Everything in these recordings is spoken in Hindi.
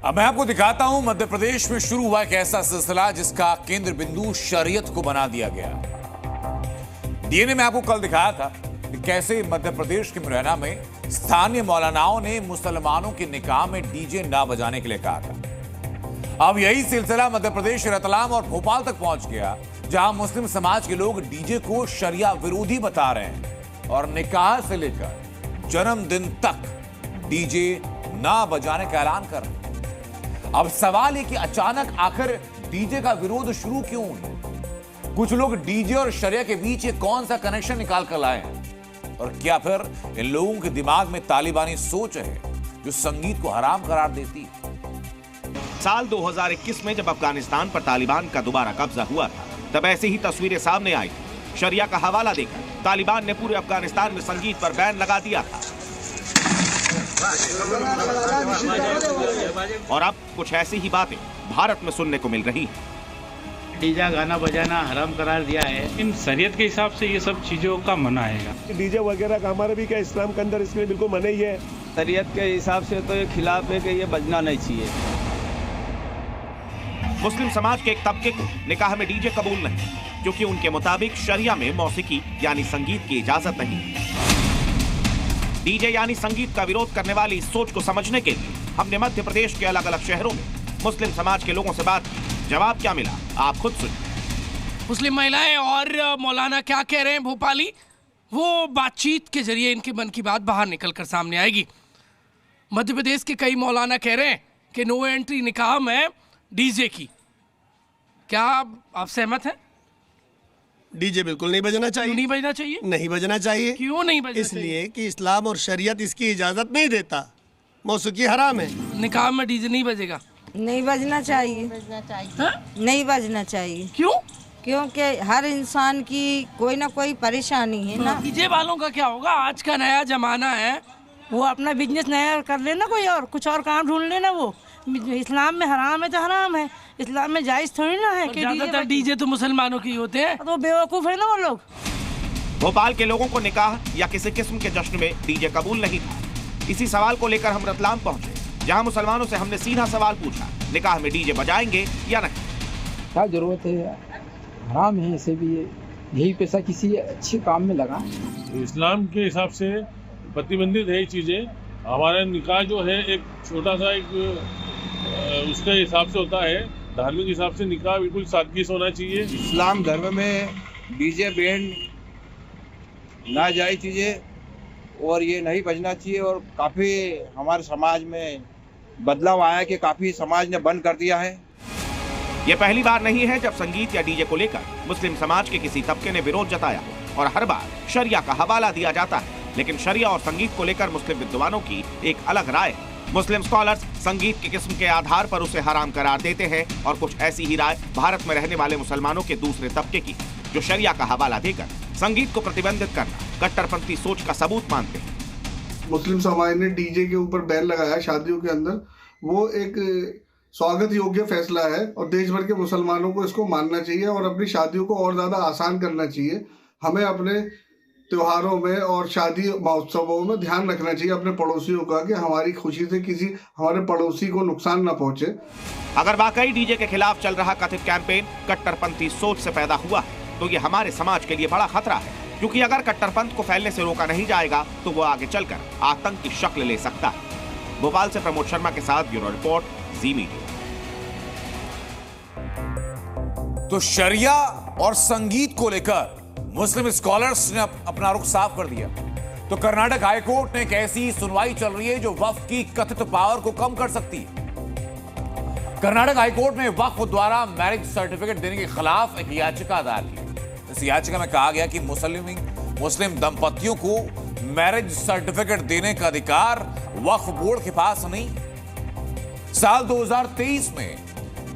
अब मैं आपको दिखाता हूं मध्य प्रदेश में शुरू हुआ एक ऐसा सिलसिला जिसका केंद्र बिंदु शरीयत को बना दिया गया। डीएनए में आपको कल दिखाया था कि कैसे मध्य प्रदेश के मुरैना में स्थानीय मौलानाओं ने मुसलमानों के निकाह में डीजे ना बजाने के लिए कहा था। अब यही सिलसिला मध्य प्रदेश, रतलाम और भोपाल तक पहुंच गया, जहां मुस्लिम समाज के लोग डीजे को शरिया विरोधी बता रहे हैं और निकाह से लेकर जन्मदिन तक डीजे ना बजाने का ऐलान कर रहे हैं। अब सवाल है कि अचानक आखिर डीजे का विरोध शुरू क्यों हुआ? कुछ लोग डीजे और शरिया के बीच ये कौन सा कनेक्शन निकाल कर लाए हैं? और क्या फिर इन लोगों के दिमाग में तालिबानी सोच है जो संगीत को हराम करार देती है? साल 2021 में जब अफगानिस्तान पर तालिबान का दोबारा कब्जा हुआ था, तब ऐसी ही तस्वीरें सामने आई। शरिया का हवाला देकर तालिबान ने पूरे अफगानिस्तान में संगीत पर बैन लगा दिया था। और अब कुछ ऐसी ही बातें भारत में सुनने को मिल रही है। डीजे गाना बजाना हराम करार दिया है। इन शरीयत के हिसाब से ये सब चीजों का मना आएगा। डीजे वगैरह का हमारा भी क्या इस्लाम के अंदर इसके लिए बिल्कुल मना ही है। शरीयत के हिसाब से तो ये खिलाफ है कि ये बजना नहीं चाहिए। मुस्लिम समाज के एक तबके को निकाह में डीजे कबूल नहीं, क्योंकि उनके मुताबिक शरिया में मौसीकी यानी संगीत की इजाजत नहीं। डीजे यानी संगीत का विरोध करने वाली इस सोच को समझने के लिए हमने मध्य प्रदेश के अलग अलग शहरों में मुस्लिम समाज के लोगों से बात की। जवाब क्या मिला आप खुद सुनिए। मुस्लिम महिलाएं और मौलाना क्या कह रहे हैं भोपाली, वो बातचीत के जरिए इनके मन की बात बाहर निकल कर सामने आएगी। मध्य प्रदेश के कई मौलाना कह रहे हैं कि नो एंट्री निकाह में डीजे की। क्या आप सहमत हैं? डीजे बिल्कुल नहीं बजना चाहिए। नहीं बजना चाहिए? नहीं बजना चाहिए। क्यों नहीं बजना? इसलिए कि इस्लाम और शरीयत इसकी इजाजत नहीं देता। मौसीकी हराम है। निकाह में डीजे नहीं बजेगा? नहीं बजना चाहिए। नहीं बजना चाहिए। क्यों? क्योंकि हर इंसान की कोई ना कोई परेशानी है ना। डीजे वालों का क्या होगा? आज का नया जमाना है, वो अपना बिजनेस नया कर लेना, कोई और कुछ और काम ढूंढ लेना। वो इस्लाम में हराम है तो हराम है, इस्लाम में जायज थोड़ी ना है कि ज्यादातर डीजे तो मुसलमानों की होते हैं। तो बेवकूफ है ना वो लोग। भोपाल के लोगों को निकाह या किसी किस्म के जश्न में डीजे कबूल नहीं था। इसी सवाल को लेकर हम रतलाम पहुंचे, जहां मुसलमानों से हमने सीधा सवाल पूछा, निकाह में डीजे बजाएंगे या नहीं? क्या जरूरत है, हराम है, इसे भी यही पैसा किसी अच्छे काम में लगा। इस्लाम के हिसाब से प्रतिबंधित है ये चीजें। हमारा निकाह जो है एक छोटा सा उसके हिसाब से होता है, धार्मिक हिसाब से निकाह बिल्कुल सादगी से होना चाहिए। इस्लाम धर्म में डीजे बैंड नाजायज चीज़ें और ये नहीं बजना चाहिए। और काफ़ी हमारे समाज में बदलाव आया कि काफ़ी समाज ने बंद कर दिया है। ये पहली बार नहीं है जब संगीत या डीजे को लेकर मुस्लिम समाज के किसी तबके ने विरोध जताया और हर बार शरिया का हवाला दिया जाता है। लेकिन शरिया और संगीत को लेकर मुस्लिम विद्वानों की एक अलग राय है। मुस्लिम स्कॉलर्स संगीत की किस्म के आधार पर उसे हराम करार देते हैं और कुछ ऐसी ही राय भारत में रहने वाले मुसलमानों के दूसरे तबके की, जो शरिया का हवाला देकर संगीत को प्रतिबंधित करना कट्टरपंथी सोच का सबूत मानते हैं। मुस्लिम समाज ने डीजे के ऊपर बैन लगाया शादियों के अंदर, वो एक स्वागत योग्य फैसला है और देश भर के मुसलमानों को इसको मानना चाहिए और अपनी शादियों को और ज्यादा आसान करना चाहिए। हमें अपने त्योहारों में और शादी महोत्सवों में ध्यान रखना चाहिए अपने पड़ोसियों का कि हमारी खुशी से किसी हमारे पड़ोसी को नुकसान ना पहुंचे। अगर वाकई डीजे के खिलाफ चल रहा कथित कैंपेन कट्टरपंथी सोच से पैदा हुआ है, तो ये हमारे समाज के लिए बड़ा खतरा है, क्योंकि अगर कट्टरपंथ को फैलने से रोका नहीं जाएगा तो वो आगे चलकर आतंक की शक्ल ले सकता है। भोपाल से प्रमोद शर्मा के साथ ब्यूरो रिपोर्ट, जी मीडिया। तो शरिया और संगीत को लेकर मुस्लिम स्कॉलर्स ने अपना रुख साफ कर दिया। तो कर्नाटक हाईकोर्ट ने एक ऐसी सुनवाई चल रही है जो वक्फ की कथित पावर को कम कर सकती है। कर्नाटक हाईकोर्ट में वक्फ द्वारा मैरिज सर्टिफिकेट देने के खिलाफ एक याचिका दायर की। इस याचिका में कहा गया कि मुस्लिम दंपतियों को मैरिज सर्टिफिकेट देने का अधिकार वक्फ बोर्ड के पास नहीं। साल 2023 में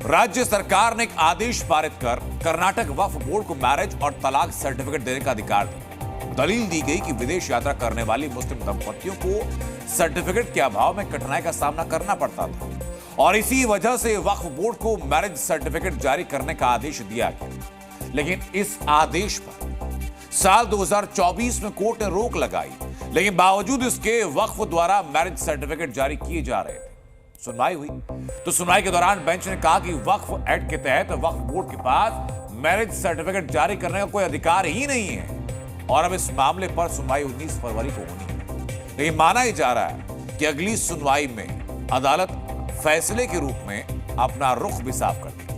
राज्य सरकार ने एक आदेश पारित कर कर्नाटक वक्फ बोर्ड को मैरिज और तलाक सर्टिफिकेट देने का अधिकार दिया। दलील दी गई कि विदेश यात्रा करने वाली मुस्लिम दंपतियों को सर्टिफिकेट के अभाव में कठिनाई का सामना करना पड़ता था और इसी वजह से वक्फ बोर्ड को मैरिज सर्टिफिकेट जारी करने का आदेश दिया गया। लेकिन इस आदेश पर साल 2024 में कोर्ट ने रोक लगाई, लेकिन बावजूद इसके वक्फ द्वारा मैरिज सर्टिफिकेट जारी किए जा रहे थे। सुनवाई हुई तो सुनवाई के दौरान बेंच ने कहा कि वक्फ एक्ट के तहत वक्फ बोर्ड के पास मैरिज सर्टिफिकेट जारी करने का कोई अधिकार ही नहीं है और अब इस मामले पर सुनवाई 19 फरवरी को होनी है। लेकिन माना ही जा रहा है कि अगली सुनवाई में अदालत फैसले के रूप में अपना रुख भी साफ कर देगी।